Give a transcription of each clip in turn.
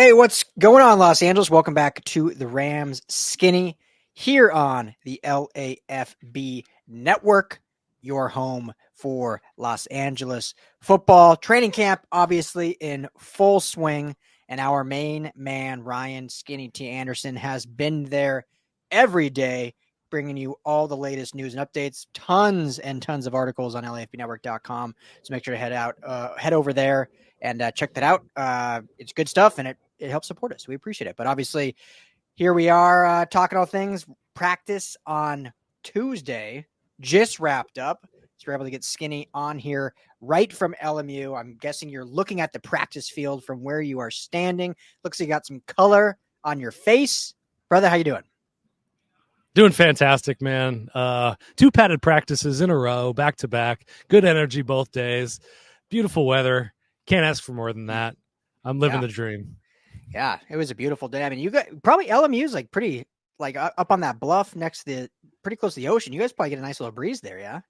Hey, what's going on, Los Angeles? Welcome back to the Rams Skinny here on the LAFB network, your home for Los Angeles football. Training camp, obviously, in full swing, and our main man, Ryan Skinny T. Anderson, has been there every day, bringing you all the latest news and updates, tons and tons of articles on LAFBnetwork.com. So make sure to head over there and check that out. It's good stuff, and it helps support us. We appreciate it. But obviously, here we are talking all things. Practice on Tuesday just wrapped up. So we're able to get Skinny on here right from LMU. I'm guessing you're looking at the practice field from where you are standing. Looks like you got some color on your face. Brother, how you doing? Doing fantastic, man. 2 padded practices in a row, back to back. Good energy both days. Beautiful weather. Can't ask for more than that. I'm living the dream. Yeah, it was a beautiful day. I mean, you got probably LMU's like pretty like up on that bluff next to the pretty close to the ocean. You guys probably get a nice little breeze there, yeah?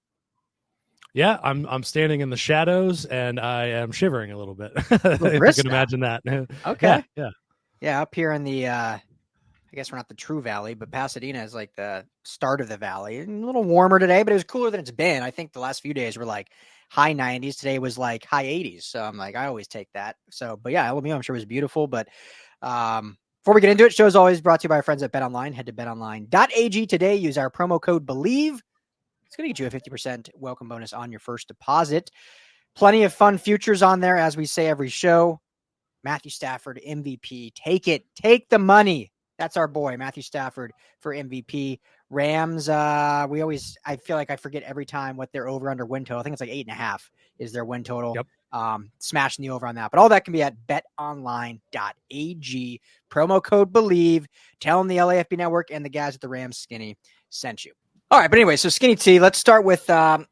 Yeah, I'm standing in the shadows and I am shivering a little bit. If you can imagine that. Okay. Yeah. Up here in the I guess we're not the true valley, but Pasadena is like the start of the valley. A little warmer today, but it was cooler than it's been. I think the last few days were like high 90s. Today was like high 80s. So I'm like, I always take that. So, but yeah, LMU, I'm sure was beautiful. But before we get into it, show is always brought to you by our friends at BetOnline. Head to betonline.ag today. Use our promo code BELIEVE. It's going to get you a 50% welcome bonus on your first deposit. Plenty of fun futures on there, as we say every show. Matthew Stafford, MVP. Take it. Take the money. That's our boy, Matthew Stafford for MVP. Rams, I feel like I forget every time what their over-under win total. I think it's like 8.5 is their win total. Yep. Smashing the over on that. But all that can be at betonline.ag. Promo code BELIEVE. Tell them the LAFB network and the guys at the Rams Skinny sent you. All right, but anyway, so Skinny T, let's start with, I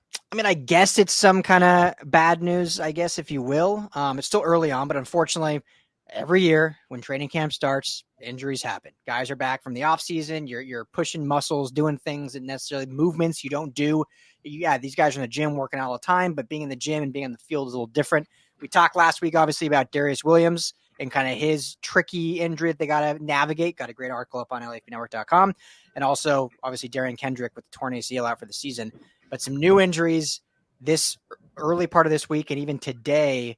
guess it's some kind of bad news, I guess, if you will. It's still early on, but unfortunately, every year when training camp starts, injuries happen. Guys are back from the off season. You're pushing muscles, doing things that necessarily movements you don't do. Yeah, these guys are in the gym working out all the time, but being in the gym and being on the field is a little different. We talked last week, obviously, about Darius Williams and kind of his tricky injury that they got to navigate. Got a great article up on LAFBnetwork.com. And also, obviously, Darian Kendrick with the torn ACL out for the season. But some new injuries this early part of this week and even today.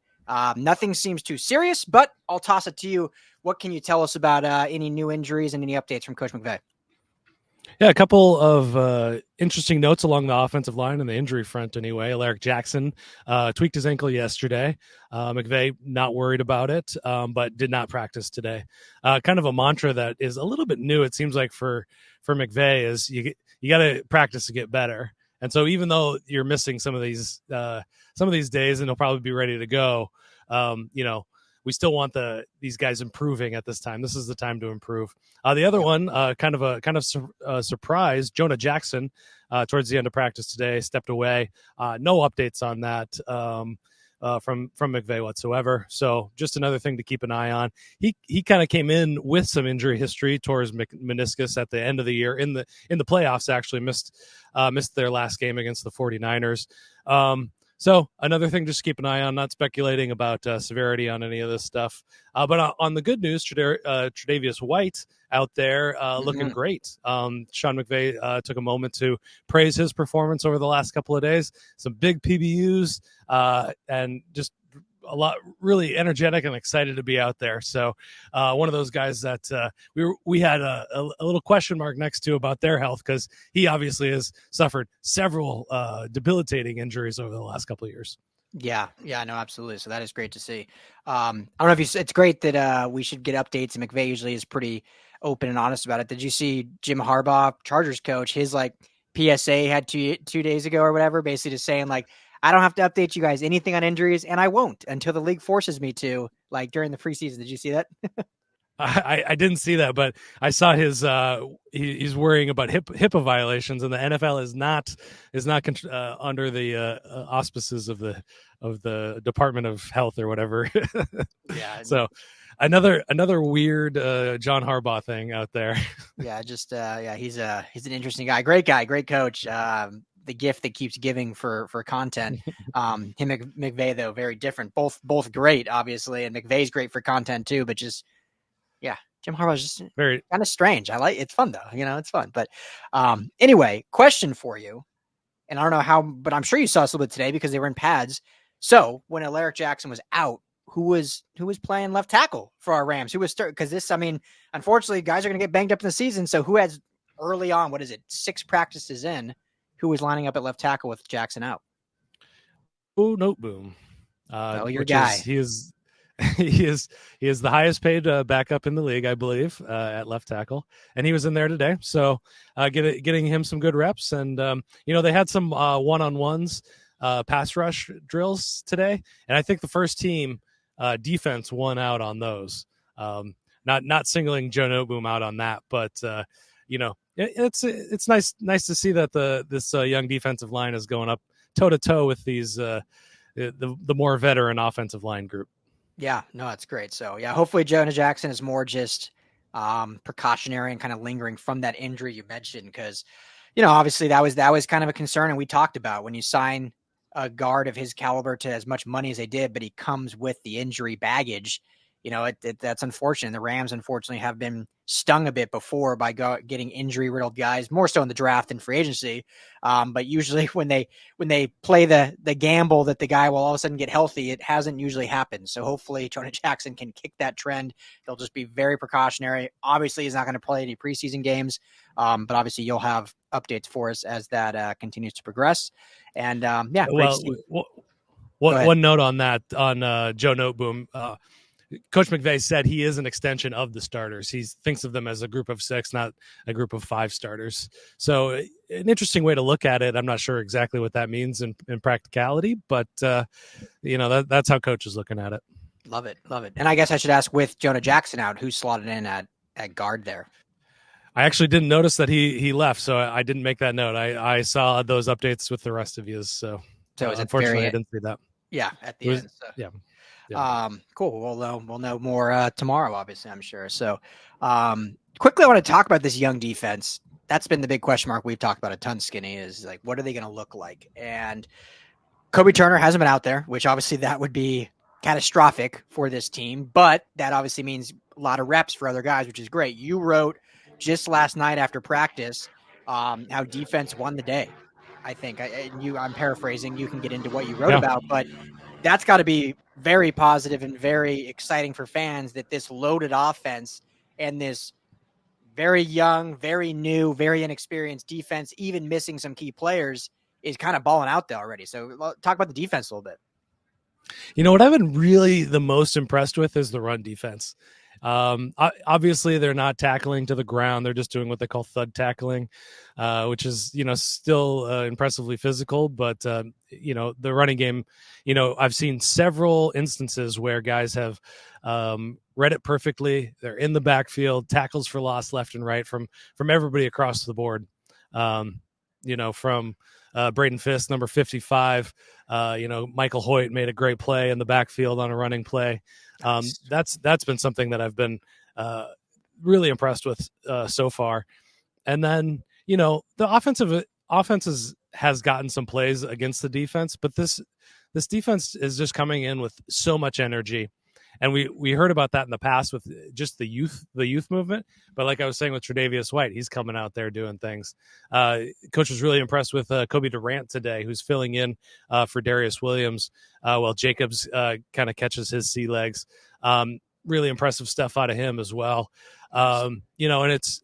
Nothing seems too serious, but I'll toss it to you. What can you tell us about any new injuries and any updates from Coach McVay? Yeah, a couple of interesting notes along the offensive line and the injury front anyway. Alaric Jackson tweaked his ankle yesterday. McVay not worried about it, but did not practice today. Kind of a mantra that is a little bit new, it seems like, for McVay is you got to practice to get better. And so even though you're missing some of these days and he'll probably be ready to go, we still want these guys improving at this time. This is the time to improve. The other one, kind of a surprise, Jonah Jackson, towards the end of practice today, stepped away. No updates on that from McVay whatsoever. So just another thing to keep an eye on. He kind of came in with some injury history towards meniscus at the end of the year in the playoffs. Actually missed their last game against the 49ers. So another thing just keep an eye on, not speculating about severity on any of this stuff. But on the good news, Tre'Davious White out there looking great. Sean McVay took a moment to praise his performance over the last couple of days. Some big PBUs and just a lot, really energetic and excited to be out there. So one of those guys that we had a little question mark next to about their health, because he obviously has suffered several debilitating injuries over the last couple of years. Yeah, no, absolutely. So that is great to see. I don't know if it's great that we should get updates, and McVay usually is pretty open and honest about it. Did you see Jim Harbaugh, Chargers coach, his like PSA had two days ago or whatever, basically just saying like, I don't have to update you guys anything on injuries, and I won't until the league forces me to, like during the preseason. Did you see that? I didn't see that, but I saw his he's worrying about HIPAA violations, and the NFL is not under the auspices of the Department of Health or whatever. Yeah. So another weird John Harbaugh thing out there. Yeah, just he's an interesting guy, great coach. The gift that keeps giving for content. Him and McVay though very different, both great obviously, and McVay's great for content too, but just Yeah, Jim Harbaugh's just Very. kind of strange. It's fun though. It's fun. But anyway, question for you, and I don't know how, but I'm sure you saw this a little bit today because they were in pads. So when Alaric Jackson was out, who was playing left tackle for our Rams? Who was because this? I mean, unfortunately, guys are going to get banged up in the season. So who has early on? What is it? 6 practices in, who was lining up at left tackle with Jackson out? Oh, Noteboom. Oh, your Which is guy. he is he is the highest paid backup in the league, I believe, at left tackle, and he was in there today. So getting him some good reps, and they had some one-on-ones, pass rush drills today, and I think the first team defense won out on those. Not singling Joe Noteboom out on that, but it's nice to see that this young defensive line is going up toe to toe with these the more veteran offensive line group. Yeah, no, that's great. So yeah, hopefully Jonah Jackson is more just precautionary and kind of lingering from that injury you mentioned, because obviously that was kind of a concern, and we talked about when you sign a guard of his caliber to as much money as they did, but he comes with the injury baggage. That's unfortunate. The Rams, unfortunately, have been stung a bit before by getting injury-riddled guys, more so in the draft than free agency. But usually, when they play the gamble that the guy will all of a sudden get healthy, it hasn't usually happened. So hopefully, Jonah Jackson can kick that trend. They'll just be very precautionary. Obviously, he's not going to play any preseason games, but obviously, you'll have updates for us as that continues to progress. And yeah, great to see. One note on that on Joe Noteboom. Coach McVay said he is an extension of the starters. He thinks of them as a group of 6, not a group of 5 starters. So an interesting way to look at it. I'm not sure exactly what that means in practicality, but that's how Coach is looking at it. Love it. And I guess I should ask, with Jonah Jackson out, who's slotted in at guard there? I actually didn't notice that he left, so I didn't make that note. I saw those updates with the rest of you, so unfortunately I didn't see that. Yeah, at the end. So. Yeah. Cool. We'll know more tomorrow, obviously, I'm sure. So, quickly, I want to talk about this young defense. That's been the big question mark we've talked about a ton, Skinny, is like, what are they going to look like? And Kobe Turner hasn't been out there, which obviously that would be catastrophic for this team, but that obviously means a lot of reps for other guys, which is great. You wrote just last night after practice how defense won the day. I think I'm paraphrasing. You can get into what you wrote about, but that's got to be very positive and very exciting for fans, that this loaded offense and this very young, very new, very inexperienced defense, even missing some key players, is kind of balling out there already. So talk about the defense a little bit. What I've been really the most impressed with is the run defense. Obviously they're not tackling to the ground. They're just doing what they call thud tackling, which is, still impressively physical, but the running game, I've seen several instances where guys have read it perfectly. They're in the backfield, tackles for loss left and right from everybody across the board. From Braden Fisk, number 55, Michael Hoyt made a great play in the backfield on a running play. That's been something that I've been really impressed with so far. And then, the offenses has gotten some plays against the defense, but this defense is just coming in with so much energy. And we heard about that in the past with just the youth movement. But like I was saying with Tre'Davious White, he's coming out there doing things. Coach was really impressed with Kobe Durant today, who's filling in for Darius Williams while Jacobs kind of catches his sea legs. Really impressive stuff out of him as well. And it's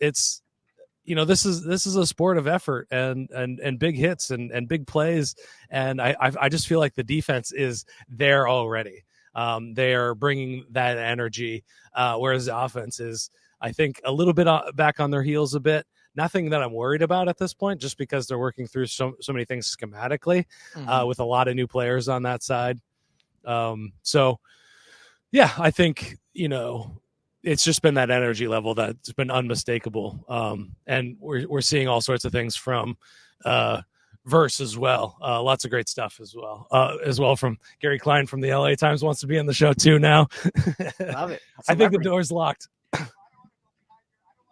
this is a sport of effort and big hits and big plays. And I just feel like the defense is there already. They are bringing that energy, whereas the offense is, I think, a little bit back on their heels a bit. Nothing that I'm worried about at this point, just because they're working through so many things schematically with a lot of new players on that side. So, yeah, I think, it's just been that energy level that's been unmistakable. And we're seeing all sorts of things from Verse as well. Lots of great stuff as well from Gary Klein from the LA Times wants to be on the show too now. Love it. I think the door's locked.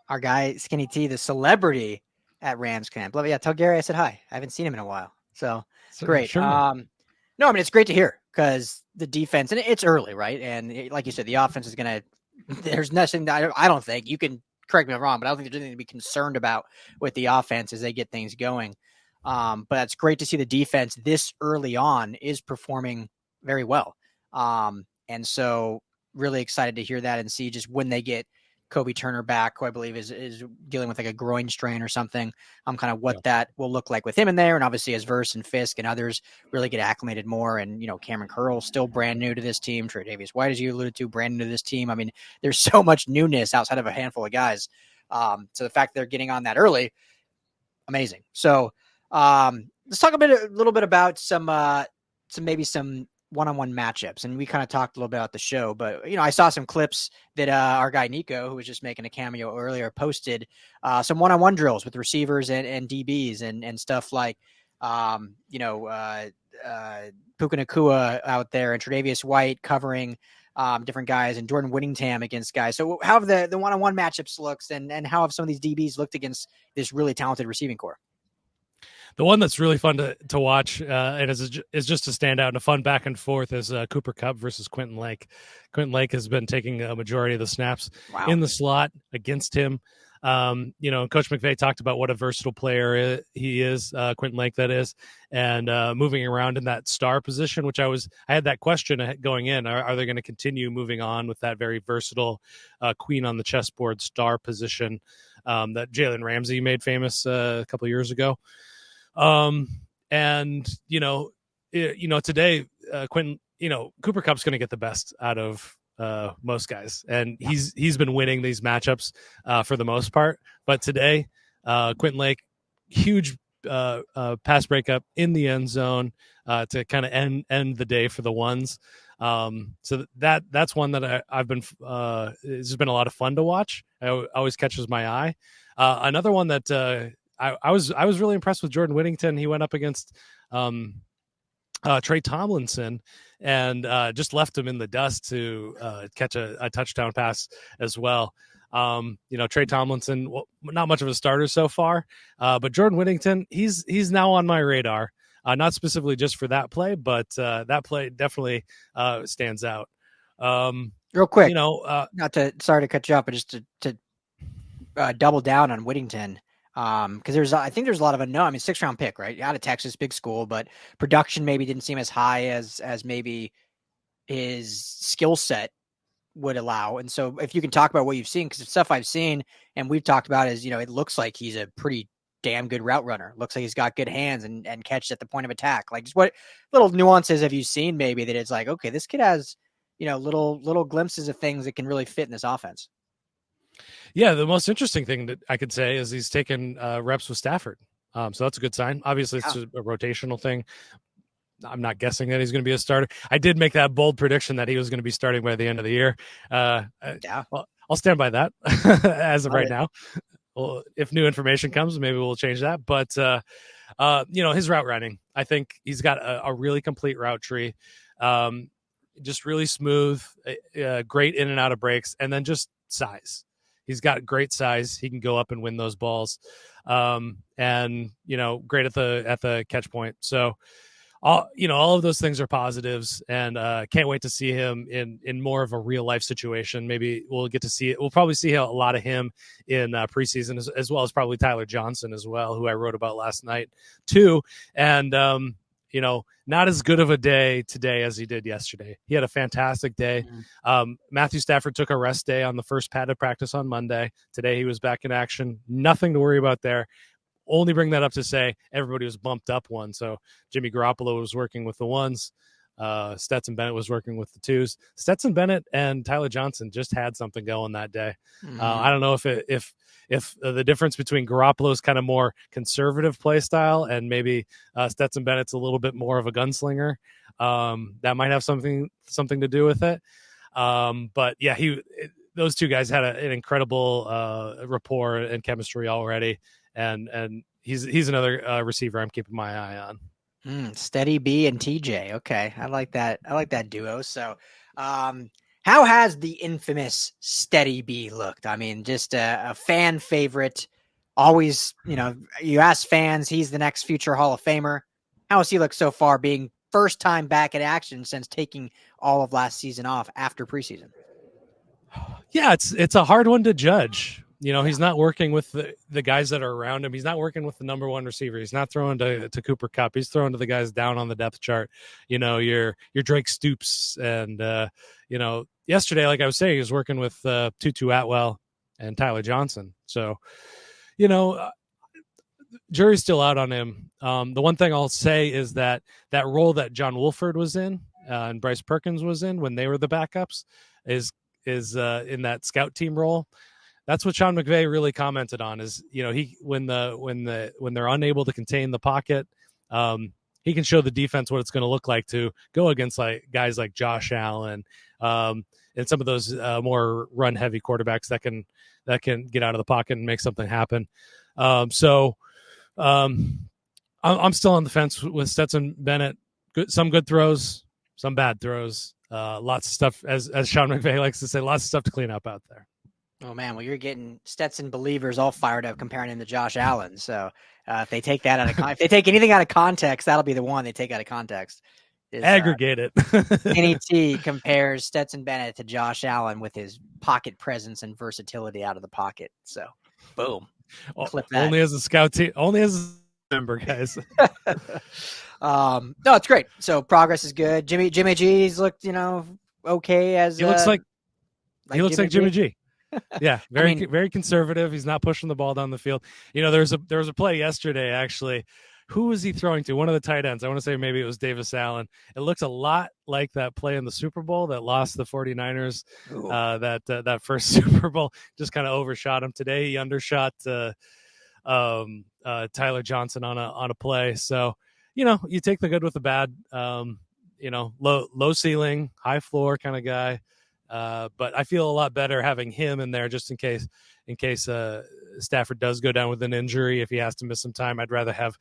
Our guy Skinny T, the celebrity at Rams camp. Love it. Yeah, tell Gary I said hi. I haven't seen him in a while. So it's great. Sure. No, I mean, it's great to hear, because the defense, and it's early, right? And like you said, the offense is going to there's nothing that I don't think you can correct me if I'm wrong, but I don't think there's anything to be concerned about with the offense as they get things going. But it's great to see the defense this early on is performing very well. And so really excited to hear that and see just when they get Kobe Turner back, who I believe is dealing with like a groin strain or something. Kind of what that will look like with him in there, and obviously as Verse and Fisk and others really get acclimated more. And Cameron Curl still brand new to this team. Tre'Davious White, as you alluded to, brand new to this team. I mean, there's so much newness outside of a handful of guys. So the fact that they're getting on that early, amazing. So let's talk a little bit about some one-on-one matchups. And we kind of talked a little bit about the show, but I saw some clips that our guy Nico, who was just making a cameo earlier, posted some one-on-one drills with receivers and DBs and stuff like, Puka Nacua out there and Tre'Davious White covering different guys and Jordan Whittingham against guys. So how have the one-on-one matchups looks and how have some of these DBs looked against this really talented receiving core? The one that's really fun to watch and is just a standout and a fun back and forth is Cooper Kupp versus Quentin Lake. Quentin Lake has been taking a majority of the snaps in the slot against him. Coach McVay talked about what a versatile player he is, Quentin Lake, that is, and moving around in that star position, which I had that question going in. Are they going to continue moving on with that very versatile queen on the chessboard star position that Jalen Ramsey made famous a couple of years ago? Today, Quentin, Cooper Kupp's going to get the best out of most guys, and he's been winning these matchups for the most part. But today, Quentin Lake, huge pass breakup in the end zone to kind of end the day for the ones. So that's one that I've been it's been a lot of fun to watch. It always catches my eye. Another one that I was really impressed with Jordan Whittington. He went up against Trey Tomlinson and just left him in the dust to catch a touchdown pass as well. Trey Tomlinson, not much of a starter so far, but Jordan Whittington, he's now on my radar. Not specifically just for that play, but that play definitely stands out. Real quick, sorry to cut you off, but just to double down on Whittington. Because I think there's a lot of unknown. I mean, 6th round pick, right? Out of Texas, big school, but production maybe didn't seem as high as maybe his skill set would allow. And so if you can talk about what you've seen, because the stuff I've seen and we've talked about is, it looks like he's a pretty damn good route runner. Looks like he's got good hands and catches at the point of attack. Like, just what little nuances have you seen maybe that it's like, okay, this kid has, little glimpses of things that can really fit in this offense? Yeah, the most interesting thing that I could say is he's taken reps with Stafford. So that's a good sign. Obviously, it's a rotational thing. I'm not guessing that he's going to be a starter. I did make that bold prediction that he was going to be starting by the end of the year. Well, I'll stand by that as of right now. Well, if new information comes, maybe we'll change that. But, his route running, I think he's got a really complete route tree. Just really smooth, great in and out of breaks, and then just size. He's got great size. He can go up and win those balls. And great at the catch point. So all of those things are positives, and can't wait to see him in more of a real life situation. Maybe we'll get to see it. We'll probably see a lot of him in preseason as well as probably Tyler Johnson as well, who I wrote about last night too. And, not as good of a day today as he did yesterday. He had a fantastic day. Matthew Stafford took a rest day on the first padded practice on Monday. Today he was back in action. Nothing to worry about there. Only bring that up to say everybody was bumped up one. So Jimmy Garoppolo was working with the ones. Stetson Bennett was working with the twos. Stetson Bennett and Tyler Johnson just had something going that day. I don't know if the difference between Garoppolo's kind of more conservative play style and maybe Stetson Bennett's a little bit more of a gunslinger, that might have something to do with it. But yeah, those two guys had an incredible rapport and chemistry already, and he's another receiver I'm keeping my eye on. Steady B and TJ. Okay. I like that duo. So, how has the infamous Steady B looked? I mean, just a fan favorite. Always, you ask fans, he's the next future Hall of Famer. How has he looked so far, being first time back in action since taking all of last season off after preseason? Yeah, it's a hard one to judge. Yeah. He's not working with the guys that are around him. He's not working with the number one receiver. He's not throwing to Cooper Kupp. He's throwing to the guys down on the depth chart. Your Drake Stoops and yesterday, like I was saying, he was working with Tutu Atwell and Tyler Johnson. So, jury's still out on him. The one thing I'll say is that role that John Wolford was in and Bryce Perkins was in when they were the backups is in that scout team role. That's what Sean McVay really commented on is, when they're unable to contain the pocket, he can show the defense what it's going to look like to go against like guys like Josh Allen and some of those more run heavy quarterbacks that can get out of the pocket and make something happen. I'm still on the fence with Stetson Bennett. Some good throws, some bad throws. Lots of stuff, as Sean McVay likes to say, lots of stuff to clean up out there. Oh man, well you're getting Stetson believers all fired up comparing him to Josh Allen. So if they take that if they take anything out of context, that'll be the one they take out of context. Aggregate it. Kenny T compares Stetson Bennett to Josh Allen with his pocket presence and versatility out of the pocket. So, boom. Clip that. Only as a scout team. Only as a member, guys. No, it's great. So progress is good. Jimmy G's looked, okay as he looks like Jimmy G. Yeah, very conservative. He's not pushing the ball down the field. There was a play yesterday actually. Who was he throwing to? One of the tight ends. I want to say maybe it was Davis Allen. It looks a lot like that play in the Super Bowl that lost the 49ers. That first Super Bowl just kind of overshot him. Today he undershot Tyler Johnson on a play. So, you take the good with the bad. Low ceiling, high floor kind of guy. But I feel a lot better having him in there just in case Stafford does go down with an injury. If he has to miss some time, I'd rather have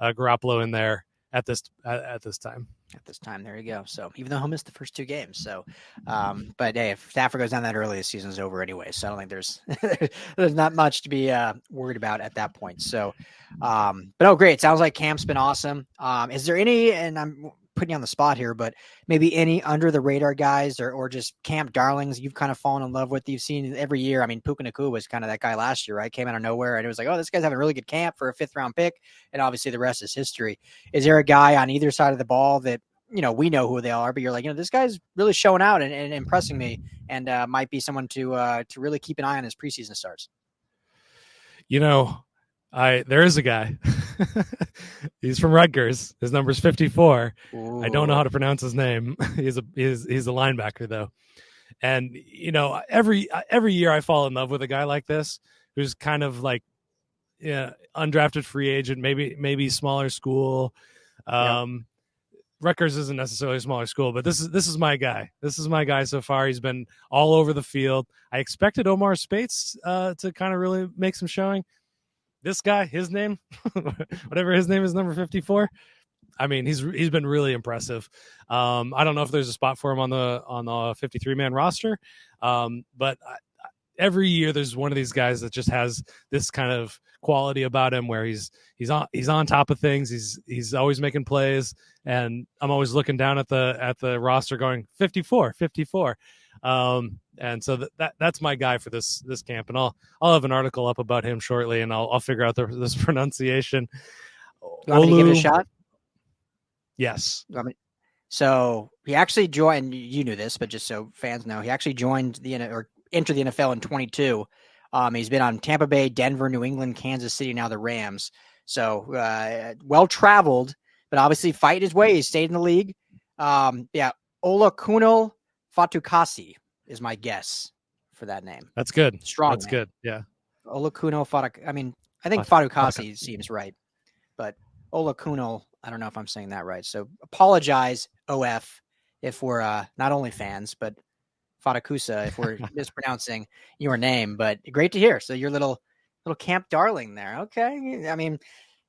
Garoppolo in there at this time. At this time, there you go. So even though he'll miss the first 2 games, but hey, if Stafford goes down that early, the season's over anyway. So I don't think there's not much to be worried about at that point. So, but great. It sounds like camp's been awesome. Is there any? And I'm putting you on the spot here, but maybe any under the radar guys or just camp darlings you've kind of fallen in love with? You've seen every year. I mean, Puka Nacua was kind of that guy last year, right? Came out of nowhere and it was like, oh, this guy's having a really good camp for a 5th round pick. And obviously the rest is history. Is there a guy on either side of the ball that, we know who they are, but you're like, this guy's really showing out and impressing me and might be someone to really keep an eye on as preseason starts? There is a guy. He's from Rutgers. His number's 54. Ooh. I don't know how to pronounce his name. He's a linebacker though. And every year I fall in love with a guy like this who's kind of like undrafted free agent, maybe smaller school. Yep. Rutgers isn't necessarily a smaller school, but this is my guy. This is my guy so far. He's been all over the field. I expected Omar Spates to kind of really make some showing. This guy, his name, whatever his name is, number 54. I mean, he's been really impressive. I don't know if there's a spot for him on the 53-man roster, but every year there's one of these guys that just has this kind of quality about him where he's on top of things. He's always making plays, and I'm always looking down at the roster going 54. And so that's my guy for this camp, and I'll have an article up about him shortly, and I'll figure out this pronunciation. You want me to give it a shot? Yes. So he actually joined. You knew this, but just so fans know, he actually joined entered the NFL in 22. He's been on Tampa Bay, Denver, New England, Kansas City, now the Rams. So well traveled, but obviously fight his way. He stayed in the league. Olakunle Fatukasi is my guess for that name. That's good. Strong. That's name. Good. Yeah. Olakunle Fatukasi. I mean, I think Fatukasi seems right, but Olakunle, I don't know if I'm saying that right. So apologize, OF, if we're not only fans, but Fatakusa, if we're mispronouncing your name. But great to hear. So your little camp darling there. Okay. I mean,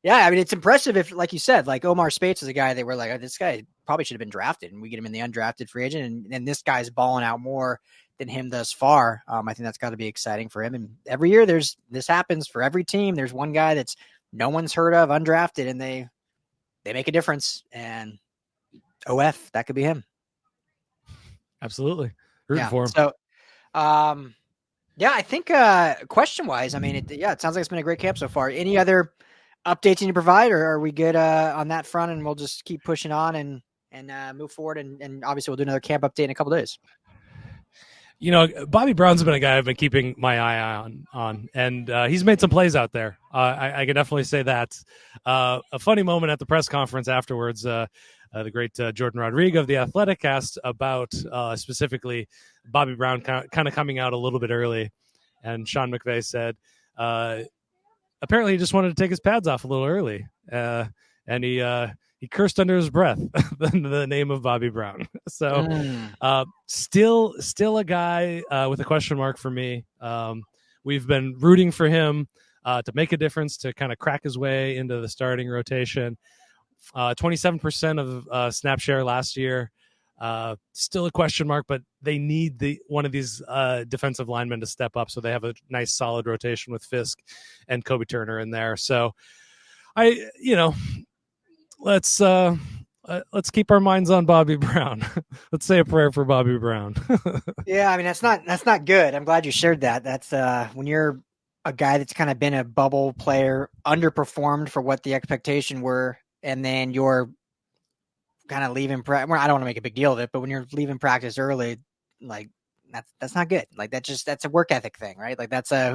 yeah, it's impressive if, like you said, like Omar Spates is a guy that we're like, oh, this guy probably should have been drafted, and we get him in the undrafted free agent, and this guy's balling out more than him thus far. I think that's got to be exciting for him. And every year this happens for every team. There's one guy that's no one's heard of, undrafted, and they make a difference. And OF, that could be him. Absolutely. Rooting for him. So, Yeah, I think question wise, I mean, it sounds like it's been a great camp so far. Any other updates you need to provide, or are we good on that front? And we'll just keep pushing on and move forward. And obviously, we'll do another camp update in a couple days. You know, Bobby Brown's been a guy I've been keeping my eye on, and he's made some plays out there. I can definitely say that. A funny moment at the press conference afterwards. The great Jordan Rodriguez of The Athletic asked about specifically Bobby Brown kind of coming out a little bit early, and Sean McVay said, apparently he just wanted to take his pads off a little early, and he cursed under his breath the name of Bobby Brown. So still a guy with a question mark for me. We've been rooting for him to make a difference, to kind of crack his way into the starting rotation. 27% of snap share last year. Still a question mark, but they need one of these defensive linemen to step up so they have a nice solid rotation with Fisk and Kobe Turner in there. So let's keep our minds on Bobby Brown. Let's say a prayer for Bobby Brown. Yeah, I mean that's not good. I'm glad you shared that. That's when you're a guy that's kind of been a bubble player, underperformed for what the expectation were, and then you're kind of leaving. I don't want to make a big deal of it, but when you're leaving practice early, like that's not good. Like that's a work ethic thing, right? Like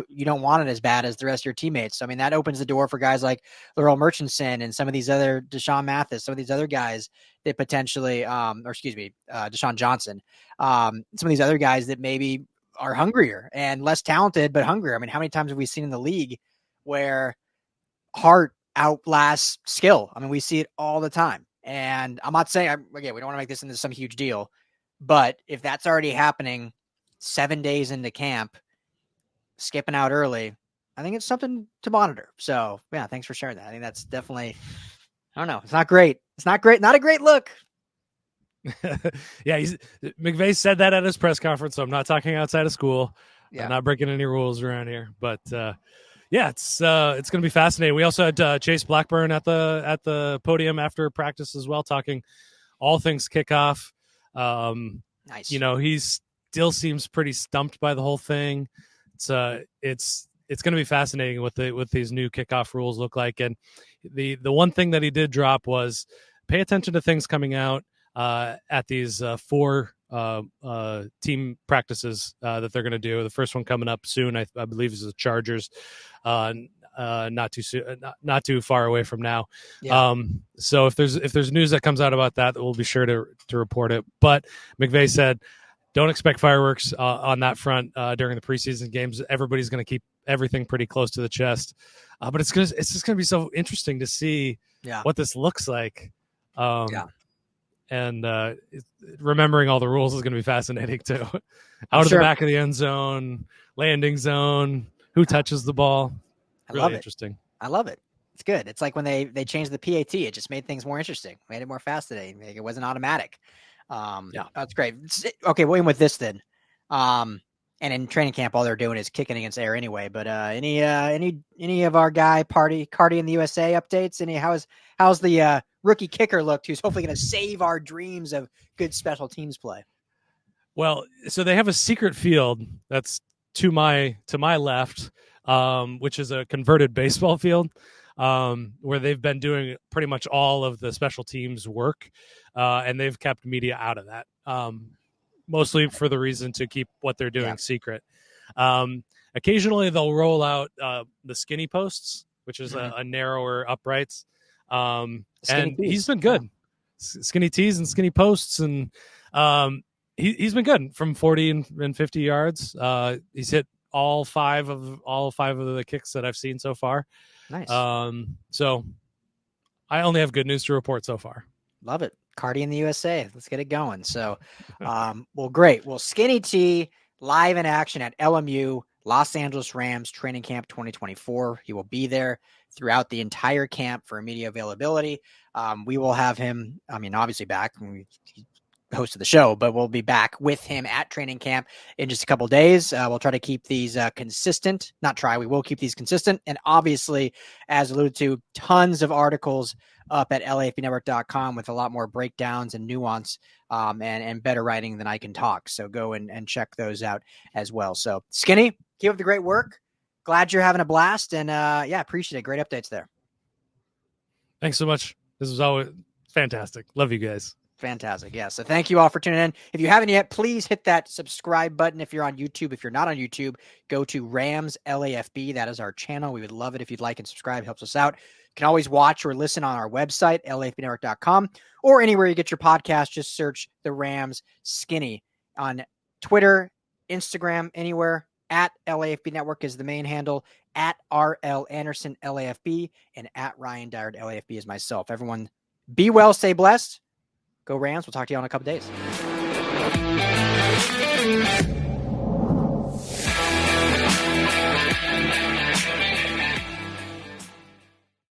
you don't want it as bad as the rest of your teammates. So I mean that opens the door for guys like Laurel Murchison and some of these other Deshaun Mathis, some of these other guys that potentially, Deshaun Johnson, some of these other guys that maybe are hungrier and less talented but hungrier. I mean, how many times have we seen in the league where heart outlasts skill? I mean, we see it all the time. And I'm not saying, again, we don't want to make this into some huge deal, but if that's already happening 7 days into camp, skipping out early, I think it's something to monitor. So, yeah, thanks for sharing that. I think that's definitely, I don't know. It's not great. It's not great. Not a great look. Yeah, McVay said that at his press conference, so I'm not talking outside of school. Yeah. I'm not breaking any rules around here. But yeah, it's going to be fascinating. We also had Chase Blackburn at the podium after practice as well, talking all things kickoff. Nice. You know, he still seems pretty stumped by the whole thing. It's going to be fascinating what these new kickoff rules look like. And the one thing that he did drop was pay attention to things coming out at these 4 team practices that they're going to do. The first one coming up soon, I believe, is the Chargers. Not too far away from now. Yeah. So if there's news that comes out about that, we'll be sure to report it. But McVay said, don't expect fireworks on that front during the preseason games. Everybody's going to keep everything pretty close to the chest. But it's just going to be so interesting to see what this looks like. And remembering all the rules is going to be fascinating too. Out of the back of the end zone, landing zone, who touches the ball. Really interesting. I love it. It's good. It's like when they changed the PAT, it just made things more interesting, made it more fascinating. It wasn't automatic. That's great. Okay, we'll end with this then. And in training camp, all they're doing is kicking against air anyway. But any of our guy Cardi in the USA updates? How's the rookie kicker looked, who's hopefully going to save our dreams of good special teams play? Well, so they have a secret field that's to my left, which is a converted baseball field, where they've been doing pretty much all of the special teams work, and they've kept media out of that, mostly for the reason to keep what they're doing secret. Occasionally, they'll roll out the skinny posts, which is a narrower uprights. And he's been good. Skinny tees and skinny posts, and he's been good from 40 and 50 yards. He's hit all five of the kicks that I've seen so far. Nice. So I only have good news to report so far. Love it. Cardi in the USA. Let's get it going. So, well, great. Well, Skinny T live in action at LMU Los Angeles Rams training camp 2024. He will be there throughout the entire camp for media availability. We will have him, obviously back. He host of the show, but we'll be back with him at training camp in just a couple of days. We'll try to keep these consistent. We will keep these consistent. And obviously, as alluded to, tons of articles up at LAFBnetwork.com with a lot more breakdowns and nuance and better writing than I can talk. So go and check those out as well. So Skinny, keep up the great work. Glad you're having a blast. And appreciate it. Great updates there. Thanks so much. This was always fantastic. Love you guys. Fantastic. Yeah. So thank you all for tuning in. If you haven't yet, please hit that subscribe button. If you're on YouTube, if you're not on YouTube, go to Rams LAFB. That is our channel. We would love it if you'd like and subscribe. It helps us out. You can always watch or listen on our website, LAFBnetwork.com, or anywhere you get your podcast. Just search the Rams Skinny on Twitter, Instagram, anywhere. At LAFB Network is the main handle. At RL Anderson LAFB and at Ryan Dyer LAFB is myself. Everyone, be well, stay blessed. Go Rams. We'll talk to you in a couple days.